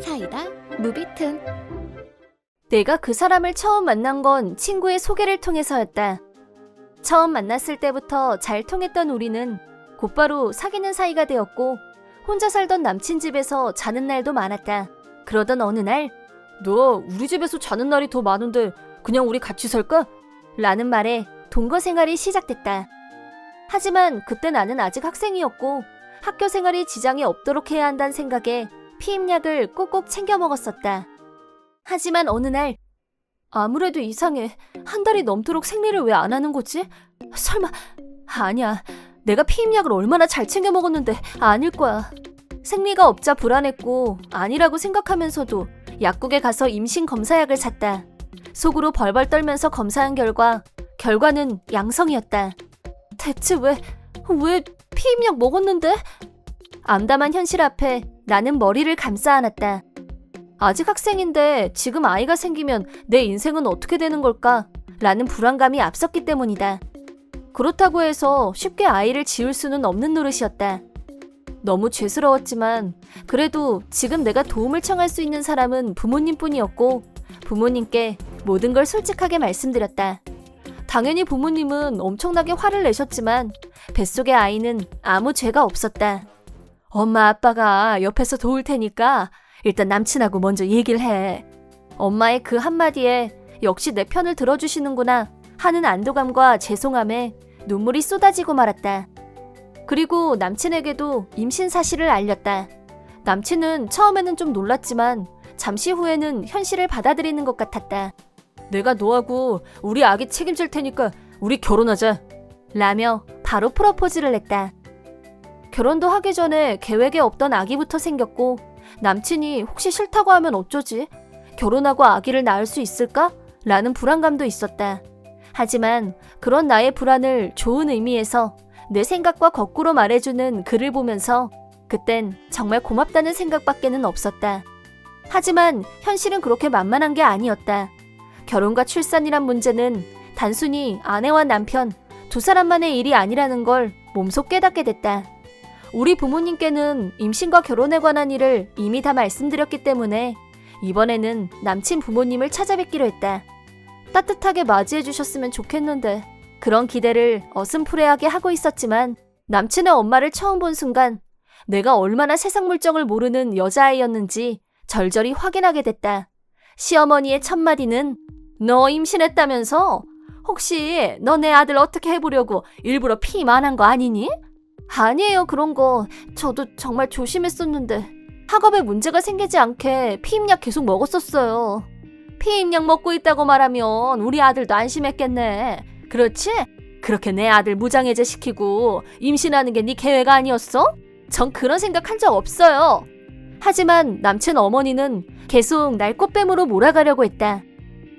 사이다 무비튼. 내가 그 사람을 처음 만난 건 친구의 소개를 통해서였다. 처음 만났을 때부터 잘 통했던 우리는 곧바로 사귀는 사이가 되었고 혼자 살던 남친 집에서 자는 날도 많았다. 그러던 어느 날 너 우리 집에서 자는 날이 더 많은데 그냥 우리 같이 살까? 라는 말에 동거 생활이 시작됐다. 하지만 그때 나는 아직 학생이었고 학교 생활이 지장이 없도록 해야 한다는 생각에 피임약을 꼭꼭 챙겨 먹었었다. 하지만 어느 날 아무래도 이상해. 한 달이 넘도록 생리를 왜 안 하는 거지? 설마... 아니야. 내가 피임약을 얼마나 잘 챙겨 먹었는데 아닐 거야. 생리가 없자 불안했고 아니라고 생각하면서도 약국에 가서 임신 검사약을 샀다. 속으로 벌벌 떨면서 검사한 결과는 양성이었다. 대체 왜 피임약 먹었는데? 암담한 현실 앞에 나는 머리를 감싸 안았다. 아직 학생인데 지금 아이가 생기면 내 인생은 어떻게 되는 걸까? 라는 불안감이 앞섰기 때문이다. 그렇다고 해서 쉽게 아이를 지울 수는 없는 노릇이었다. 너무 죄스러웠지만 그래도 지금 내가 도움을 청할 수 있는 사람은 부모님뿐이었고 부모님께 모든 걸 솔직하게 말씀드렸다. 당연히 부모님은 엄청나게 화를 내셨지만 뱃속의 아이는 아무 죄가 없었다. 엄마 아빠가 옆에서 도울 테니까 일단 남친하고 먼저 얘기를 해. 엄마의 그 한마디에 역시 내 편을 들어주시는구나 하는 안도감과 죄송함에 눈물이 쏟아지고 말았다. 그리고 남친에게도 임신 사실을 알렸다. 남친은 처음에는 좀 놀랐지만 잠시 후에는 현실을 받아들이는 것 같았다. 내가 너하고 우리 아기 책임질 테니까 우리 결혼하자. 라며 바로 프로포즈를 했다. 결혼도 하기 전에 계획에 없던 아기부터 생겼고 남친이 혹시 싫다고 하면 어쩌지? 결혼하고 아기를 낳을 수 있을까? 라는 불안감도 있었다. 하지만 그런 나의 불안을 좋은 의미에서 내 생각과 거꾸로 말해주는 그를 보면서 그땐 정말 고맙다는 생각밖에는 없었다. 하지만 현실은 그렇게 만만한 게 아니었다. 결혼과 출산이란 문제는 단순히 아내와 남편 두 사람만의 일이 아니라는 걸 몸소 깨닫게 됐다. 우리 부모님께는 임신과 결혼에 관한 일을 이미 다 말씀드렸기 때문에 이번에는 남친 부모님을 찾아뵙기로 했다. 따뜻하게 맞이해 주셨으면 좋겠는데 그런 기대를 어슴푸레하게 하고 있었지만 남친의 엄마를 처음 본 순간 내가 얼마나 세상 물정을 모르는 여자아이였는지 절절히 확인하게 됐다. 시어머니의 첫마디는 너 임신했다면서? 혹시 너 내 아들 어떻게 해보려고 일부러 피임안 한 거 아니니? 아니에요, 그런 거. 저도 정말 조심했었는데 학업에 문제가 생기지 않게 피임약 계속 먹었었어요. 피임약 먹고 있다고 말하면 우리 아들도 안심했겠네. 그렇지? 그렇게 내 아들 무장해제 시키고 임신하는 게 네 계획 아니었어? 전 그런 생각 한 적 없어요. 하지만 남친 어머니는 계속 날 꽃뱀으로 몰아가려고 했다.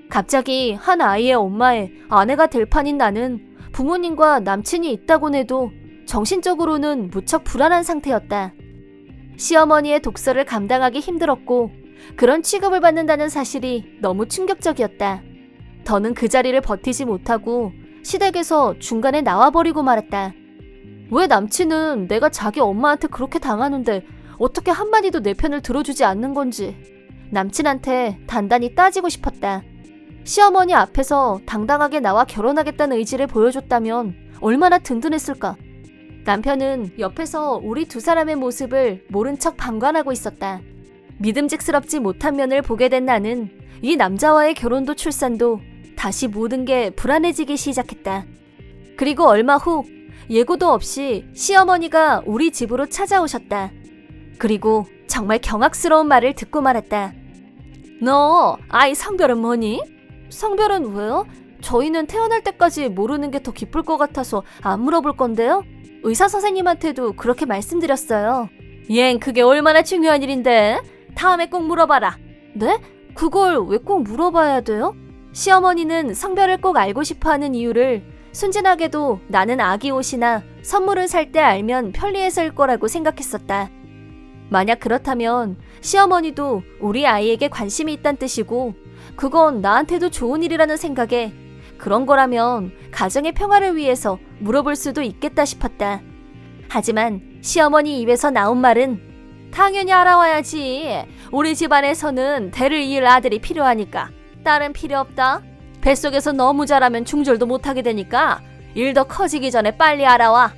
갑자기 한 아이의 엄마에 아내가 될 판인 나는 부모님과 남친이 있다곤 해도 정신적으로는 무척 불안한 상태였다. 시어머니의 독서를 감당하기 힘들었고 그런 취급을 받는다는 사실이 너무 충격적이었다. 더는 그 자리를 버티지 못하고 시댁에서 중간에 나와버리고 말았다. 왜 남친은 내가 자기 엄마한테 그렇게 당하는데 어떻게 한마디도 내 편을 들어주지 않는 건지 남친한테 단단히 따지고 싶었다. 시어머니 앞에서 당당하게 나와 결혼하겠다는 의지를 보여줬다면 얼마나 든든했을까. 남편은 옆에서 우리 두 사람의 모습을 모른 척 방관하고 있었다. 믿음직스럽지 못한 면을 보게 된 나는 이 남자와의 결혼도 출산도 다시 모든 게 불안해지기 시작했다. 그리고 얼마 후 예고도 없이 시어머니가 우리 집으로 찾아오셨다. 그리고 정말 경악스러운 말을 듣고 말았다. 너 아이 성별은 뭐니? 성별은 왜요? 저희는 태어날 때까지 모르는 게 더 기쁠 것 같아서 안 물어볼 건데요. 의사 선생님한테도 그렇게 말씀드렸어요. 얜 그게 얼마나 중요한 일인데? 다음에 꼭 물어봐라. 네? 그걸 왜 꼭 물어봐야 돼요? 시어머니는 성별을 꼭 알고 싶어하는 이유를 순진하게도 나는 아기 옷이나 선물을 살 때 알면 편리해서일 거라고 생각했었다. 만약 그렇다면 시어머니도 우리 아이에게 관심이 있단 뜻이고 그건 나한테도 좋은 일이라는 생각에 그런 거라면 가정의 평화를 위해서 물어볼 수도 있겠다 싶었다. 하지만 시어머니 입에서 나온 말은 당연히 알아와야지. 우리 집안에서는 대를 이을 아들이 필요하니까. 딸은 필요 없다. 뱃속에서 너무 자라면 중절도 못하게 되니까 일 더 커지기 전에 빨리 알아와.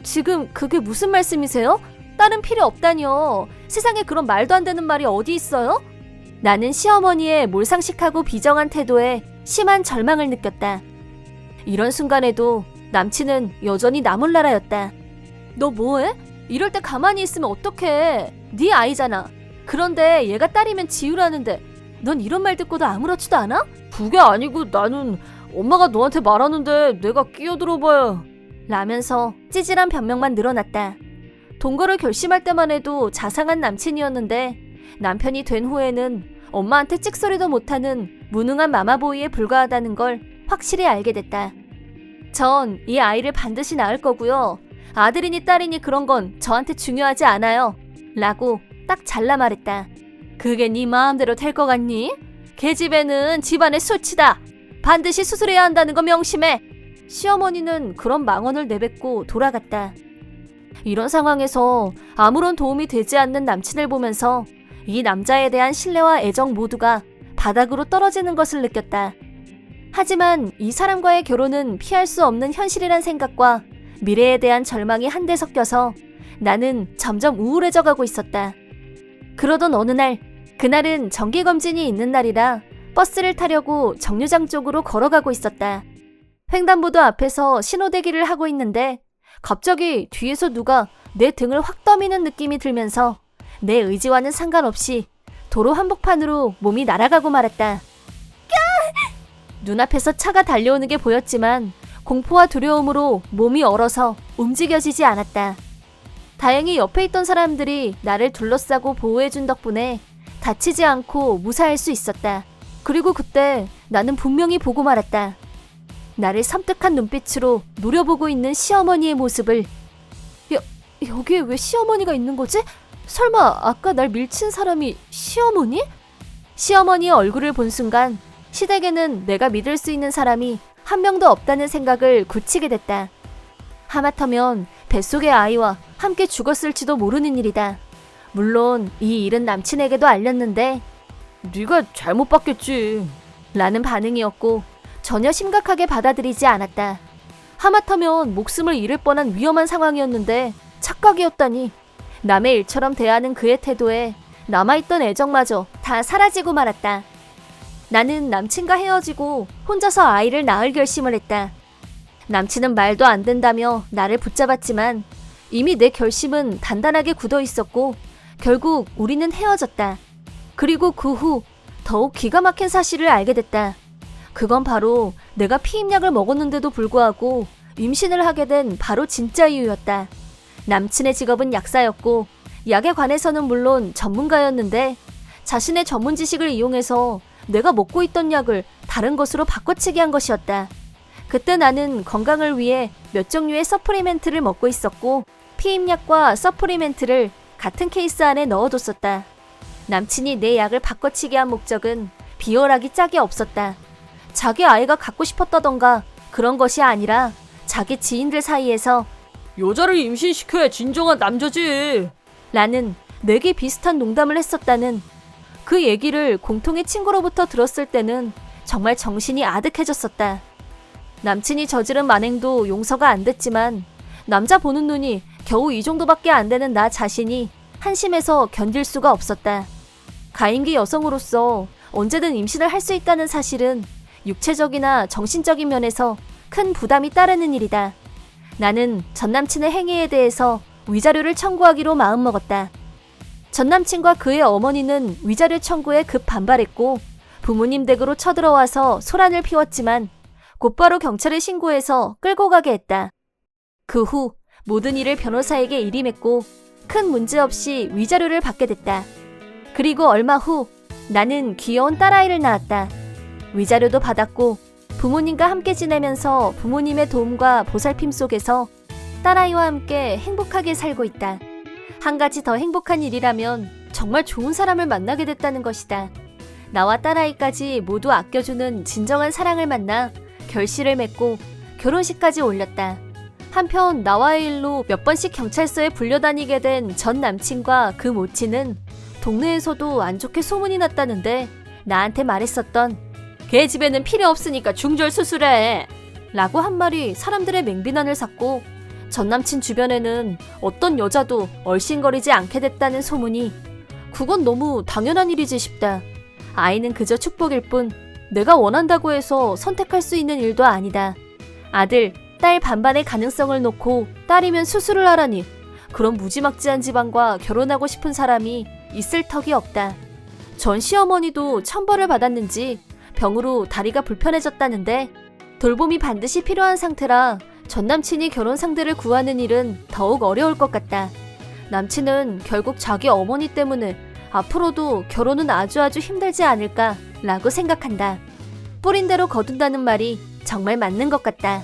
지금 그게 무슨 말씀이세요? 딸은 필요 없다니요. 세상에 그런 말도 안 되는 말이 어디 있어요? 나는 시어머니의 몰상식하고 비정한 태도에 심한 절망을 느꼈다. 이런 순간에도 남친은 여전히 나몰라라였다. 너 뭐해? 이럴 때 가만히 있으면 어떡해. 네 아이잖아. 그런데 얘가 딸이면 지우라는데 넌 이런 말 듣고도 아무렇지도 않아? 그게 아니고 나는 엄마가 너한테 말하는데 내가 끼어들어봐야 라면서 찌질한 변명만 늘어났다. 동거를 결심할 때만 해도 자상한 남친이었는데 남편이 된 후에는 엄마한테 찍소리도 못하는 무능한 마마보이에 불과하다는 걸 확실히 알게 됐다. 전 이 아이를 반드시 낳을 거고요. 아들이니 딸이니 그런 건 저한테 중요하지 않아요. 라고 딱 잘라 말했다. 그게 네 마음대로 될 것 같니? 계집애는 집안의 수치다. 반드시 수술해야 한다는 거 명심해. 시어머니는 그런 망언을 내뱉고 돌아갔다. 이런 상황에서 아무런 도움이 되지 않는 남친을 보면서 이 남자에 대한 신뢰와 애정 모두가 바닥으로 떨어지는 것을 느꼈다. 하지만 이 사람과의 결혼은 피할 수 없는 현실이란 생각과 미래에 대한 절망이 한데 섞여서 나는 점점 우울해져 가고 있었다. 그러던 어느 날, 그날은 정기검진이 있는 날이라 버스를 타려고 정류장 쪽으로 걸어가고 있었다. 횡단보도 앞에서 신호대기를 하고 있는데 갑자기 뒤에서 누가 내 등을 확 떠미는 느낌이 들면서 내 의지와는 상관없이 도로 한복판으로 몸이 날아가고 말았다. 눈앞에서 차가 달려오는 게 보였지만 공포와 두려움으로 몸이 얼어서 움직여지지 않았다. 다행히 옆에 있던 사람들이 나를 둘러싸고 보호해준 덕분에 다치지 않고 무사할 수 있었다. 그리고 그때 나는 분명히 보고 말았다. 나를 섬뜩한 눈빛으로 노려보고 있는 시어머니의 모습을. 여기에 왜 시어머니가 있는 거지? 설마 아까 날 밀친 사람이 시어머니? 시어머니의 얼굴을 본 순간 시댁에는 내가 믿을 수 있는 사람이 한 명도 없다는 생각을 굳히게 됐다. 하마터면 뱃속의 아이와 함께 죽었을지도 모르는 일이다. 물론 이 일은 남친에게도 알렸는데 네가 잘못 봤겠지 라는 반응이었고 전혀 심각하게 받아들이지 않았다. 하마터면 목숨을 잃을 뻔한 위험한 상황이었는데 착각이었다니. 남의 일처럼 대하는 그의 태도에 남아있던 애정마저 다 사라지고 말았다. 나는 남친과 헤어지고 혼자서 아이를 낳을 결심을 했다. 남친은 말도 안 된다며 나를 붙잡았지만 이미 내 결심은 단단하게 굳어 있었고 결국 우리는 헤어졌다. 그리고 그 후 더욱 기가 막힌 사실을 알게 됐다. 그건 바로 내가 피임약을 먹었는데도 불구하고 임신을 하게 된 바로 진짜 이유였다. 남친의 직업은 약사였고 약에 관해서는 물론 전문가였는데 자신의 전문 지식을 이용해서 내가 먹고 있던 약을 다른 것으로 바꿔치기 한 것이었다. 그때 나는 건강을 위해 몇 종류의 서프리멘트를 먹고 있었고 피임약과 서프리멘트를 같은 케이스 안에 넣어뒀었다. 남친이 내 약을 바꿔치기 한 목적은 비열하기 짝이 없었다. 자기 아이가 갖고 싶었다던가 그런 것이 아니라 자기 지인들 사이에서 여자를 임신시켜야 진정한 남자지 라는 내게 비슷한 농담을 했었다는 그 얘기를 공통의 친구로부터 들었을 때는 정말 정신이 아득해졌었다. 남친이 저지른 만행도 용서가 안 됐지만 남자 보는 눈이 겨우 이 정도밖에 안 되는 나 자신이 한심해서 견딜 수가 없었다. 가임기 여성으로서 언제든 임신을 할 수 있다는 사실은 육체적이나 정신적인 면에서 큰 부담이 따르는 일이다. 나는 전남친의 행위에 대해서 위자료를 청구하기로 마음먹었다. 전남친과 그의 어머니는 위자료 청구에 급 반발했고 부모님 댁으로 쳐들어와서 소란을 피웠지만 곧바로 경찰에 신고해서 끌고 가게 했다. 그 후 모든 일을 변호사에게 일임했고 큰 문제 없이 위자료를 받게 됐다. 그리고 얼마 후 나는 귀여운 딸아이를 낳았다. 위자료도 받았고 부모님과 함께 지내면서 부모님의 도움과 보살핌 속에서 딸아이와 함께 행복하게 살고 있다. 한 가지 더 행복한 일이라면 정말 좋은 사람을 만나게 됐다는 것이다. 나와 딸아이까지 모두 아껴주는 진정한 사랑을 만나 결실을 맺고 결혼식까지 올렸다. 한편 나와의 일로 몇 번씩 경찰서에 불려다니게 된 전 남친과 그 모친은 동네에서도 안 좋게 소문이 났다는데 나한테 말했었던 걔 집에는 필요 없으니까 중절 수술해 라고 한 말이 사람들의 맹비난을 샀고 전 남친 주변에는 어떤 여자도 얼씬거리지 않게 됐다는 소문이 그건 너무 당연한 일이지 싶다. 아이는 그저 축복일 뿐 내가 원한다고 해서 선택할 수 있는 일도 아니다. 아들, 딸 반반의 가능성을 놓고 딸이면 수술을 하라니 그런 무지막지한 집안과 결혼하고 싶은 사람이 있을 턱이 없다. 전 시어머니도 천벌을 받았는지 병으로 다리가 불편해졌다는데 돌봄이 반드시 필요한 상태라 전 남친이 결혼 상대를 구하는 일은 더욱 어려울 것 같다. 남친은 결국 자기 어머니 때문에 앞으로도 결혼은 아주 힘들지 않을까 라고 생각한다. 뿌린 대로 거둔다는 말이 정말 맞는 것 같다.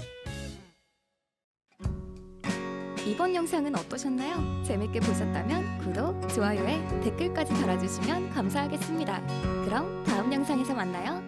이번 영상은 어떠셨나요? 재밌게 보셨다면 구독, 좋아요에 댓글까지 달아주시면 감사하겠습니다. 그럼 다음 영상에서 만나요.